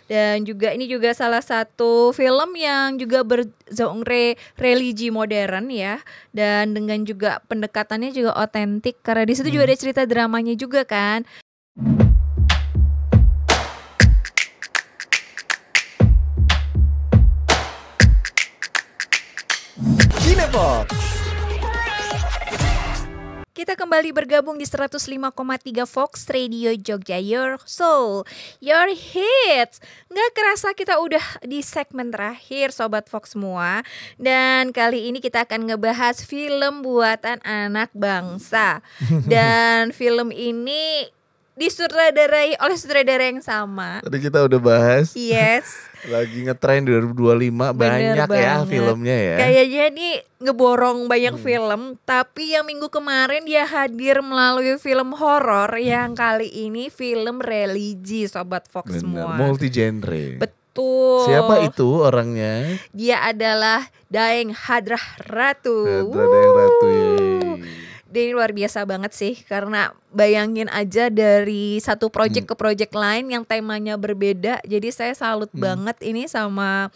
Dan juga ini juga salah satu film yang juga bergenre religi modern ya. Dan dengan juga pendekatannya juga otentik karena di situ juga ada cerita dramanya juga kan. Cinepox. Kita kembali bergabung di 105,3 Fox Radio Jogja, your soul, your hits. Nggak kerasa kita udah di segmen terakhir Sobat Fox semua. Dan kali ini kita akan ngebahas film buatan anak bangsa. Dan film ini disutradarai oleh sutradara yang sama. Tadi kita udah bahas. Yes. Lagi ngetrend 2025 banyak ya filmnya ya. Kayaknya nih ngeborong banyak film. Tapi yang minggu kemarin dia hadir melalui film horor. Yang kali ini film religi Sobat Fox semua. Multi genre. Betul. Siapa itu orangnya? Dia adalah Daeng Hadrah Ratu. Daeng Ratu ya. Dia luar biasa banget sih, karena bayangin aja dari satu project ke project lain yang temanya berbeda. Jadi saya salut banget ini sama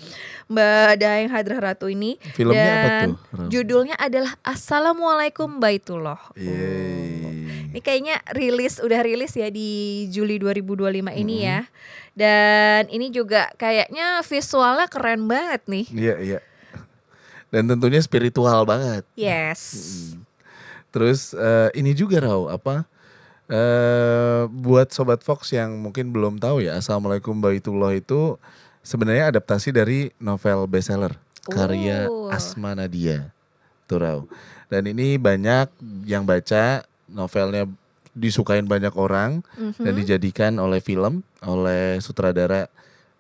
Mbak Daeng Hadrah Ratu ini. Filmnya apa tuh? Judulnya adalah Assalamualaikum Baitullah. Ini kayaknya udah rilis ya di Juli 2025 ini ya. Dan ini juga kayaknya visualnya keren banget nih. Iya. Dan tentunya spiritual banget. Yes. Terus ini juga buat Sobat Fox yang mungkin belum tahu ya, Assalamualaikum Baitullah itu sebenarnya adaptasi dari novel bestseller karya Asma Nadia tuh Raw. Dan ini banyak yang baca, novelnya disukain banyak orang dan dijadikan oleh film oleh sutradara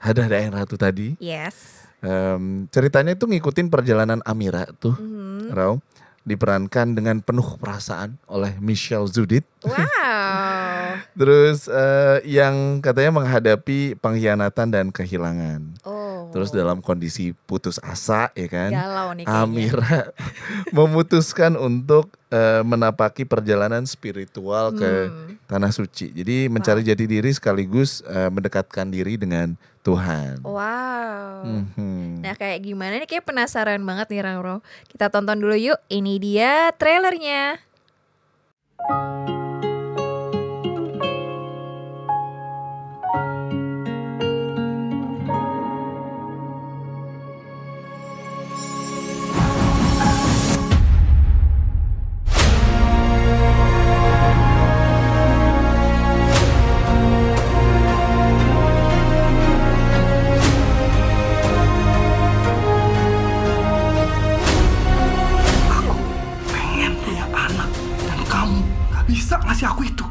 Hadrah Daeng Ratu tadi. Yes. Ceritanya itu ngikutin perjalanan Amira tuh Raw. Diperankan dengan penuh perasaan oleh Michelle Zudit. Wow. Terus yang katanya menghadapi pengkhianatan dan kehilangan. Terus dalam kondisi putus asa ya kan. Galau nih kayaknya. Amira memutuskan untuk menapaki perjalanan spiritual ke Tanah Suci. Jadi mencari jati diri sekaligus mendekatkan diri dengan Tuhan. Wow. Nah kayak gimana nih, kayak penasaran banget nih Rangro. Kita tonton dulu yuk. Ini dia trailernya. Bisa ngasih aku itu?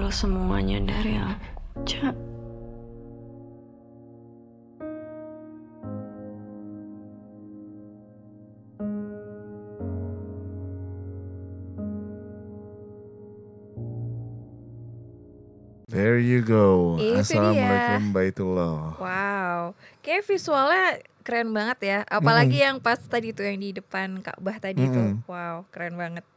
Semuanya dari aku, Cak. There you go. Itu Assalamualaikum dia. Baitullah. Wow. Kayak visualnya keren banget ya. Apalagi yang pas tadi tuh yang di depan Ka'bah tadi tuh. Wow, keren banget.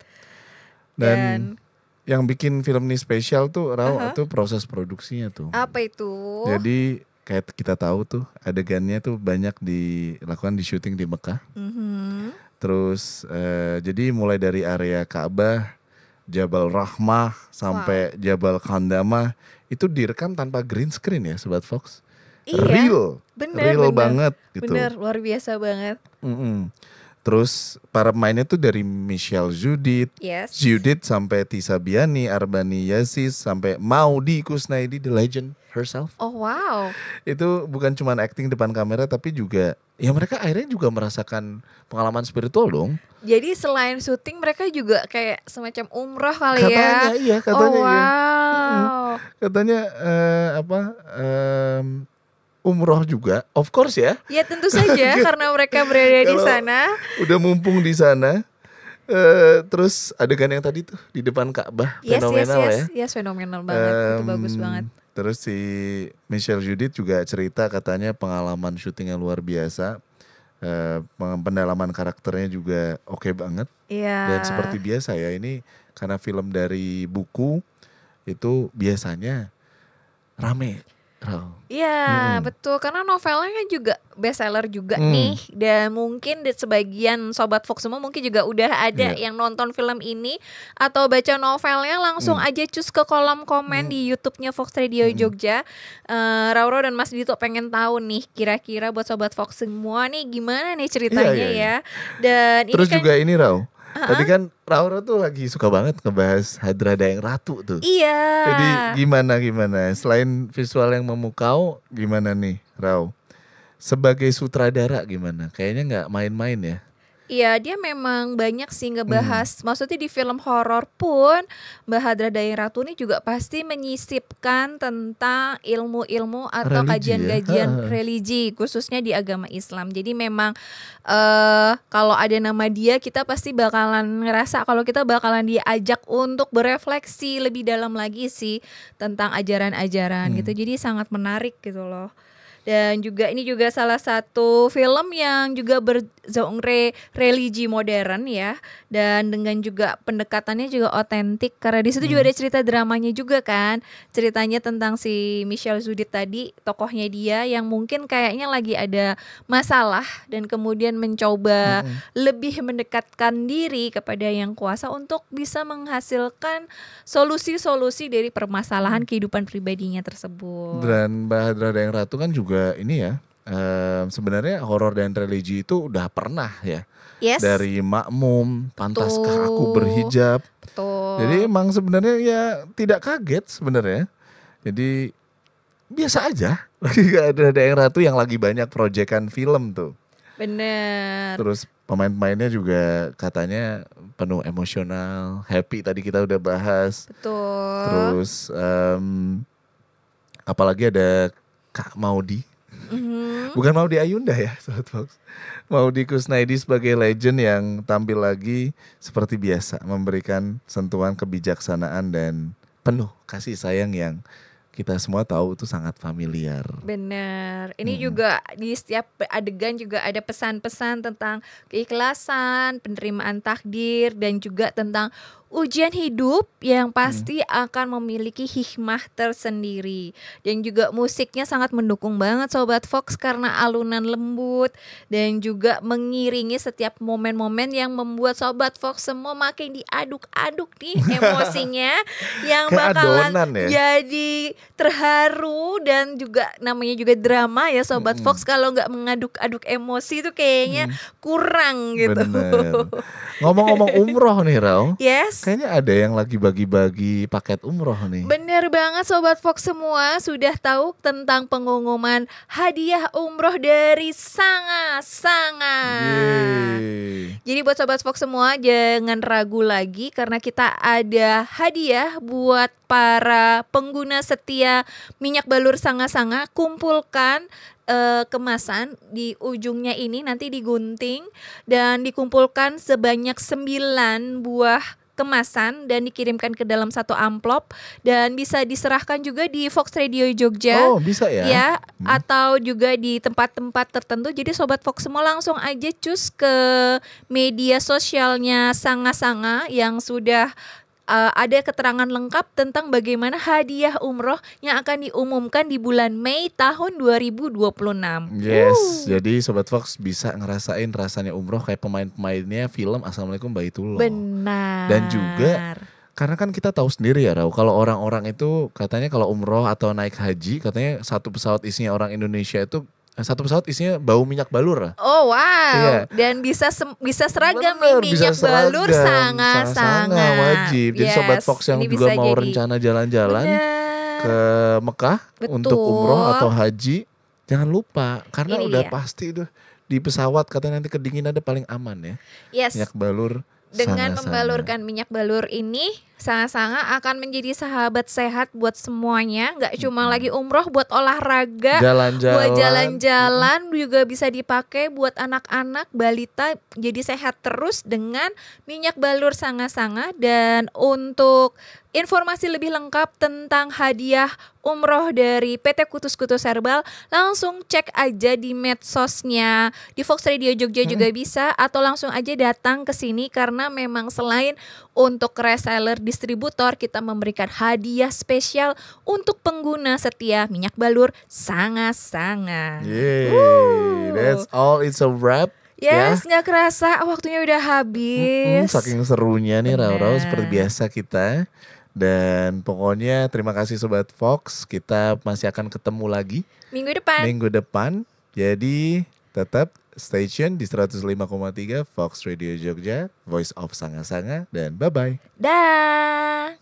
Dan yang bikin film ini spesial tuh itu proses produksinya tuh. Apa itu? Jadi kayak kita tahu tuh adegannya tuh banyak dilakukan di syuting di Mekah. Terus jadi mulai dari area Ka'bah, Jabal Rahmah sampai Jabal Khandamah itu direkam tanpa green screen ya Sobat Fox. Iya, Real bener banget gitu. Bener, luar biasa banget. Terus para pemainnya tuh dari Michelle Yes. Judith sampai Tisa Biani, Arbani Yasis sampai Maudy Kusnaidi, the legend herself. Oh wow. Itu bukan cuma acting depan kamera tapi juga ya mereka akhirnya juga merasakan pengalaman spiritual dong. Jadi selain syuting mereka juga kayak semacam umroh kali Katanya ya. iya, katanya oh, iya. wow. Katanya umroh juga, of course ya. Ya tentu saja karena mereka berada di Kalau sana. Udah mumpung di sana. Terus adegan yang tadi tuh di depan Ka'bah fenomenal ya. Yes, fenomenal banget. Itu bagus banget. Terus si Michelle Judith juga cerita katanya pengalaman syutingnya luar biasa. Pendalaman karakternya juga oke banget. Iya. Dan seperti biasa ya, ini karena film dari buku itu biasanya rame. Iya betul, karena novelnya kan juga bestseller juga nih. Dan mungkin sebagian Sobat Fox semua mungkin juga udah ada yang nonton film ini atau baca novelnya, langsung aja cus ke kolom komen di YouTube-nya Fox Radio Jogja. Rauro dan Mas Dito pengen tahu nih kira-kira buat Sobat Fox semua nih gimana nih ceritanya ya. Dan terus ini kan, juga ini Rau, tadi kan Rauro tuh lagi suka banget ngebahas Hadra Dayang Ratu tuh. Iya. Jadi gimana selain visual yang memukau, gimana nih Rau? Sebagai sutradara gimana? Kayaknya nggak main-main ya. Iya, dia memang banyak sih ngebahas. Maksudnya di film horor pun Mbak Hadra Dayang Ratu ini juga pasti menyisipkan tentang ilmu-ilmu atau kajian-kajian religi, khususnya di agama Islam. Jadi memang kalau ada nama dia, kita pasti bakalan ngerasa kalau kita bakalan diajak untuk berefleksi lebih dalam lagi sih tentang ajaran-ajaran gitu. Jadi sangat menarik gitu loh. Dan juga ini juga salah satu film yang juga bergenre religi modern ya, dan dengan juga pendekatannya juga otentik karena di situ juga ada cerita dramanya juga kan, ceritanya tentang si Michelle Judith tadi, tokohnya dia yang mungkin kayaknya lagi ada masalah dan kemudian mencoba lebih mendekatkan diri kepada yang kuasa untuk bisa menghasilkan solusi-solusi dari permasalahan kehidupan pribadinya tersebut. Dan Mbak Hadra Dayang Ratu kan juga ini ya, sebenarnya horor dan religi itu udah pernah ya. Yes. Dari Makmum, Pantaskah Aku Berhijab. Betul. Jadi emang sebenarnya ya tidak kaget sebenarnya. Jadi biasa aja. Lagi ada Dayang Ratu yang lagi banyak proyekan film tuh. Bener. Terus pemain-pemainnya juga katanya penuh emosional, happy tadi kita udah bahas. Betul. Terus apalagi ada Kak Maudy. Bukan Maudy Ayunda ya, Sobat Fox. Maudy Kusnaidi sebagai legend yang tampil lagi seperti biasa, memberikan sentuhan kebijaksanaan dan penuh kasih sayang yang kita semua tahu itu sangat familiar. Benar. Ini juga di setiap adegan juga ada pesan-pesan tentang keikhlasan, penerimaan takdir, dan juga tentang ujian hidup yang pasti akan memiliki hikmah tersendiri. Dan juga musiknya sangat mendukung banget Sobat Fox karena alunan lembut dan juga mengiringi setiap momen-momen yang membuat Sobat Fox semua makin diaduk-aduk nih emosinya yang bakalan jadi terharu, dan juga namanya juga drama ya Sobat Fox, kalau nggak mengaduk-aduk emosi itu kayaknya kurang gitu. Bener. Ngomong-ngomong umroh nih Rau. Yes. Kayaknya ada yang lagi bagi-bagi paket umroh nih. Bener banget Sobat Fox semua, sudah tahu tentang pengumuman hadiah umroh dari Sanga. Jadi buat Sobat Fox semua jangan ragu lagi karena kita ada hadiah buat para pengguna setia minyak balur Sanga. Kumpulkan kemasan di ujungnya ini nanti digunting dan dikumpulkan sebanyak 9 buah kemasan dan dikirimkan ke dalam satu amplop dan bisa diserahkan juga di Fox Radio Jogja. Oh, bisa ya? Ya, atau juga di tempat-tempat tertentu. Jadi Sobat Fox semua langsung aja cus ke media sosialnya Sanga yang sudah ada keterangan lengkap tentang bagaimana hadiah umroh yang akan diumumkan di bulan Mei tahun 2026. Yes, jadi Sobat Fox bisa ngerasain rasanya umroh kayak pemain-pemainnya film Assalamualaikum Baitullah. Benar. Dan juga karena kan kita tahu sendiri ya Rau, kalau orang-orang itu katanya kalau umroh atau naik haji katanya satu pesawat isinya orang Indonesia itu satu pesawat isinya bau minyak balur lah. Oh wow, Iya. dan bisa seragam Bener, nih, bisa minyak balur seragam, sangat wajib. Jadi Sobat Yes, Fox yang ini juga bisa mau jadi. rencana jalan-jalan Bener. ke Mekah Betul. untuk umroh atau haji, jangan lupa karena Ini udah dia. pasti tuh di pesawat katanya nanti kedinginan ada paling aman ya. Yes. Minyak balur. Dengan sangat-sangat. membalurkan minyak balur ini sangat-sangat akan menjadi sahabat sehat buat semuanya. Gak cuma lagi umroh, buat olahraga, Jalan-jalan. buat jalan-jalan juga bisa dipakai buat anak-anak balita jadi sehat terus dengan minyak balur sangat-sangat. Dan untuk informasi lebih lengkap tentang hadiah umroh dari PT Kutus Kutus Herbal, langsung cek aja di medsosnya di Fox Radio Jogja juga bisa, atau langsung aja datang ke sini karena memang selain untuk reseller distributor, kita memberikan hadiah spesial untuk pengguna setia minyak balur sangat-sangat. Yeay, that's all. It's a wrap. Yes, nggak kerasa waktunya udah habis. Saking serunya nih Rau-Rau Benar. seperti biasa kita. Dan pokoknya terima kasih Sobat Fox. Kita masih akan ketemu lagi Minggu depan. minggu depan. Jadi tetap stay tune di 105,3 Fox Radio Jogja, Voice of Sanga-Sanga, dan bye-bye. Dah.